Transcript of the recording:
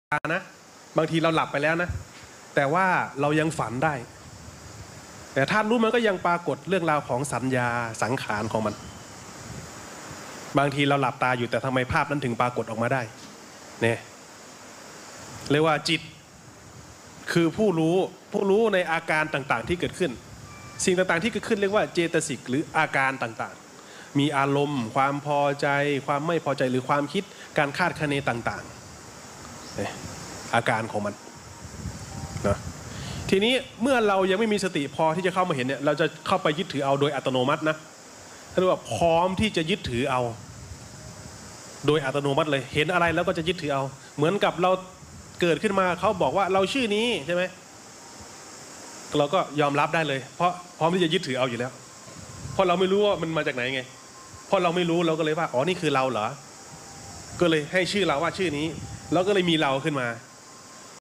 นะบางทีเราหลับไปแล้วนะแต่ว่าเรายังฝันได้แต่ธาตุรู้มันก็ยังปรากฏเรื่องราวของสัญญาสังขารของมันบางทีเราหลับตาอยู่แต่ทำไมภาพนั้นถึงปรากฏออกมาได้เนี่ยเรียกว่าจิตคือผู้รู้ในอาการต่างๆที่เกิดขึ้นสิ่งต่างๆที่เกิดขึ้นเรียกว่าเจตสิกหรืออาการต่างๆมีอารมณ์ความพอใจความไม่พอใจหรือความคิดการคาดคะเนต่างๆอาการของมันนะทีนี้เมื่อเรายังไม่มีสติพอที่จะเข้ามาเห็นเนี่ยเราจะเข้าไปยึดถือเอาโดยอัตโนมัตินะเรียกว่าพร้อมที่จะยึดถือเอาโดยอัตโนมัติเลยเห็นอะไรแล้วก็จะยึดถือเอาเหมือนกับเราเกิดขึ้นมาเขาบอกว่าเราชื่อนี้ใช่ไหมเราก็ยอมรับได้เลยเพราะพร้อมที่จะยึดถือเอาอยู่แล้วเพราะเราไม่รู้ว่ามันมาจากไหนไงเพราะเราไม่รู้เราก็เลยว่าอ๋อนี่คือเราเหรอก็เลยให้ชื่อเราว่าชื่อนี้แล้วก็เลยมีเราขึ้นมา